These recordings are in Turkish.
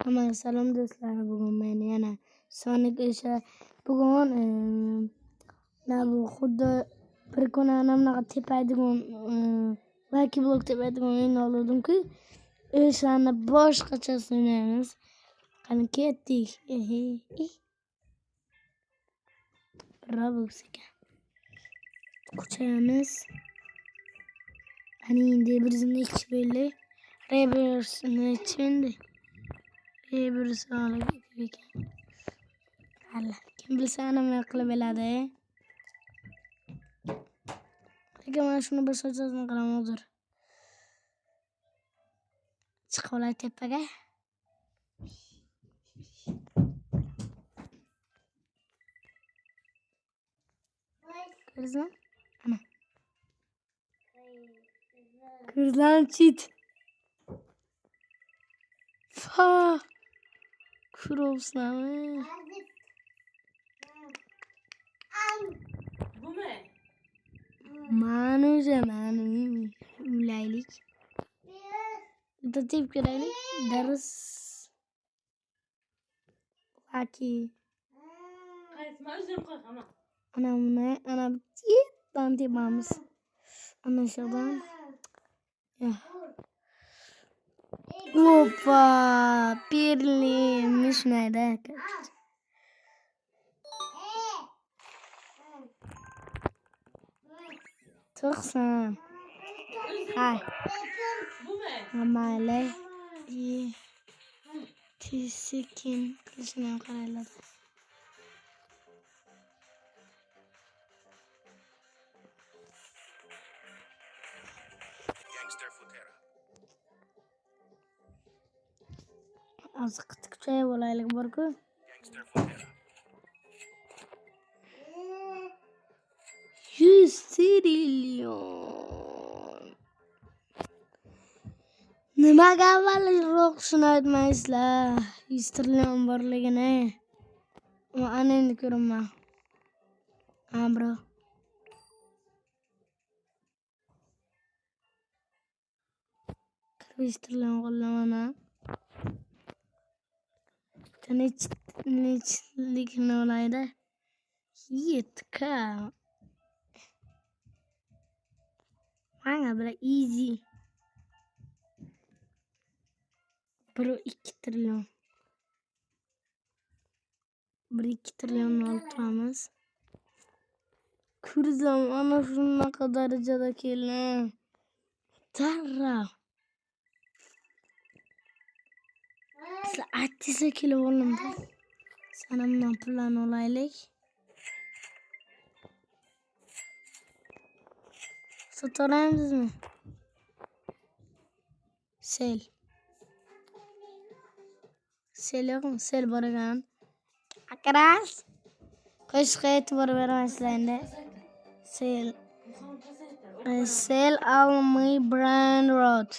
Ama salom do'stlar, bugun men yana Sonic o'sha bugun bu xuddi bir kun bunaqa tepadigan Lucky Block tepadigan o'yin oluvdim-ku, o'shani boshqachasini o'ynaymiz. Qani ketdik. Roblox ekan. Ko'chamiz. Hani endi bizni ikki bo'ldi. Reversini chindi. Reverse olib ekan. Hali kim bilsa nima qilib oladi. Lekin men shuni boshqachasini qilaman hozir. Chiqib olay tepaga. Ko'rdingizmi? Ana. Ko'zlarim chit. Fa. Kurobsami? Bu ne? Manuca ulaylik. Bitta tep kelaylik. Dars. Lucky. Qaysi o'zim qo'yaman. Ana buni ana bittan tepamiz. Ana şuradan. Ya. Hoppa. Pirli şunayda. 90. Hay. Bu ne? Amale. Tisikin. Kılıçına kararladı. Az kıtık şey olaylık borku. 100 trilyon. Nimaga avvalroq shuni aytmaysizlar? 100 trilyon borligini. Ana endi ko'raman. Bro. Trilyon qo'llamana. Tinchlikni olaydi. Yetka. Mana bular easy. 1-2 trilyon. 1-2 trilyon olib turamiz. Ko'rsam ana shunaqa darajada keling. Tarra. Sizlar aytdingizlar kelib oldimda. Sana bundan pullarni olaylik. Sotaramizmi? Sel. Sel yo'qmi? Sel bor ekan. Akras. Qo'shiqqa e'tibor bermaysizlar endi. Sel. Sel Almy Brand Road.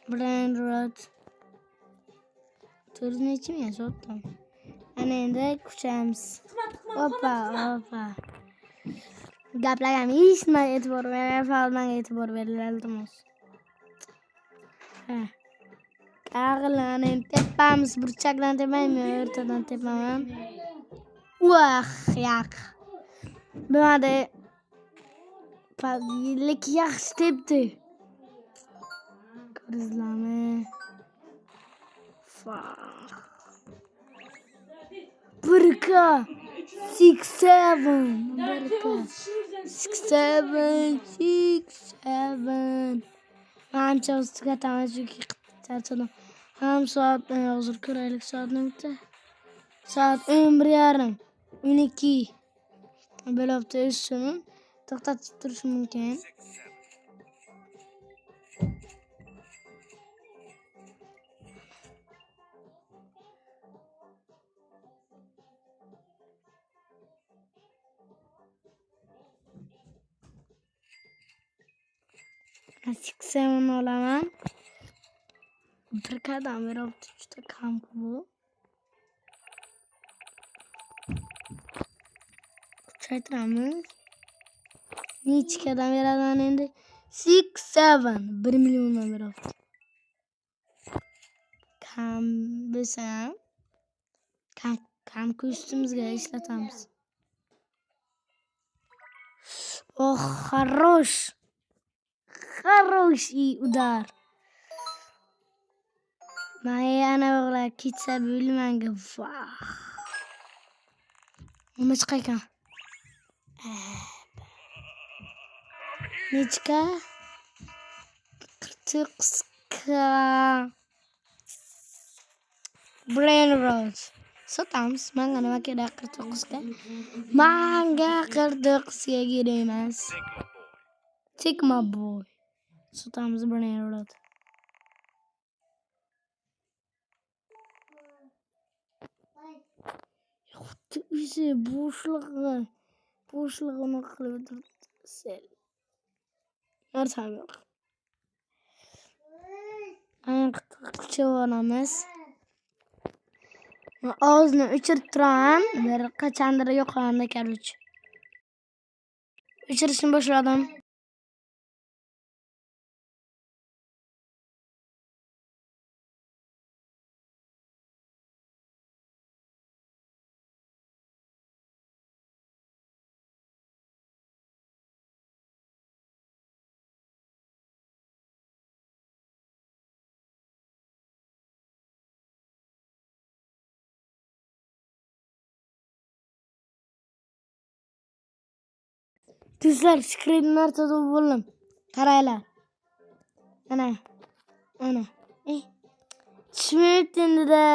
Brand Road. Turizm için ya sottum. Ana endi kuchamiz. Hoppa. Gaplarga hech nimaga e'tibor bermayman, falmanga e'tibor beringlar iltimos. Qag'illan endi tepamiz, burchakdan tepaman, o'rtadan tepaman. Yaq. Bo'lmadi. Lekin yaxshi tepdi. Ko'rdingizlarmi? Burka 6-7. Ancha ustiga tamaşki qitchadim. Ham soat hozir ko'raylik soat nechta? Soat 11:30. 12. Bo'libdi ishini to'xtatib turish mumkin. Chiqsam olaman. Bir qadam beribdi, juda kam bu. Kuchaytiramiz. Necha qadam beraman endi? 6-7. 1 milliondan beribdi. kam bo'lsa kamki ustimizga ishlatamiz. Oh, хорош. Хороший удар. Ana o'g'lar ketsa bo'lmanga. Nima chiqar ekan? Nechka? 49 Brain Rot. Sotamiz. Menga nima kerak 49 ga? Menga 49 ga kerak emas. Take my boy. Sotamiz Brain Rot. Xuddi o'zi bo'shlig'ini qilib turibdi. Narsam yo'q. Quchib olamiz. Og'izni o'chirib turaman. Bir qachondir yo'qolganda короче. O'chirishni boshladim. Do'stlar, skrin narxida bo'ldim. Qaranglar. Ana. Tushmayapti endi-da.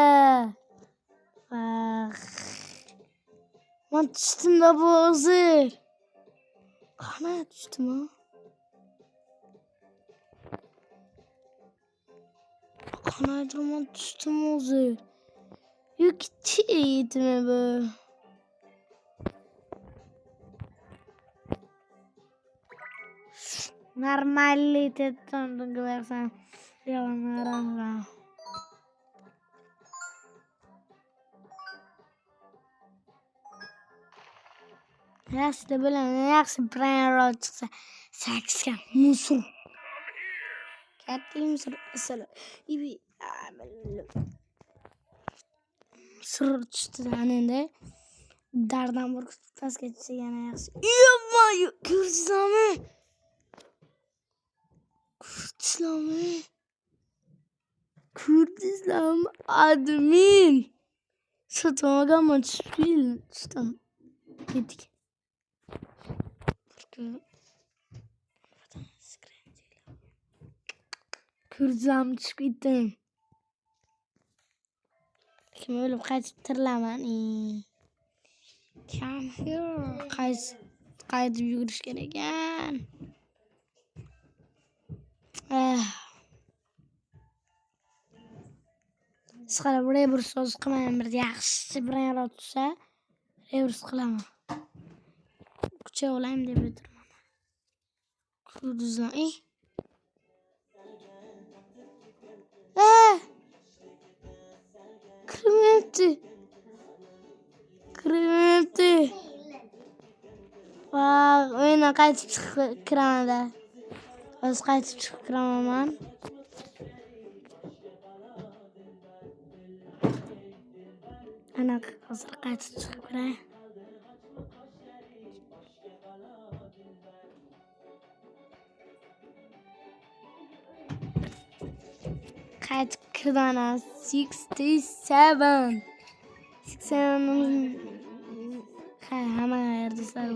Men tushdimda bu hozir. Qana tushdimi? Qanaydir men tushdim hozir. Yo'q, yetmi bu. Normalitetdan versen yalanlarına. Yaxshi bilaman, yaxshi Brain Rot chiqsa 8 ga musul. Katta musul asal. Ibi sur tushdidan endi dardan bir pastga tushsa yana yaxshi. Yo'q, ko'rsizmi? Kurdistan admin. Satamagan mı çıktım. Gittik. Kurdistan çıkıp gittim. Kim öyle kaçıp tırlaman. Come here. Kaçıp yürüyüş gereken. Sıkıla buraya bir söz kılmayın. Bir yaxşı Brain Rot tutsa reverse qilaman. Kucha olayım deb o'tiraman. Kurdizlan. Kirmayapti. Bak, oyuna qaytib chiqib kiraman-da. Hozir qaytib chiqib kiraman men. Ana hozir qaytib chiqib kiray. Qaytib kirdim. 67. Hamma yerda sizlar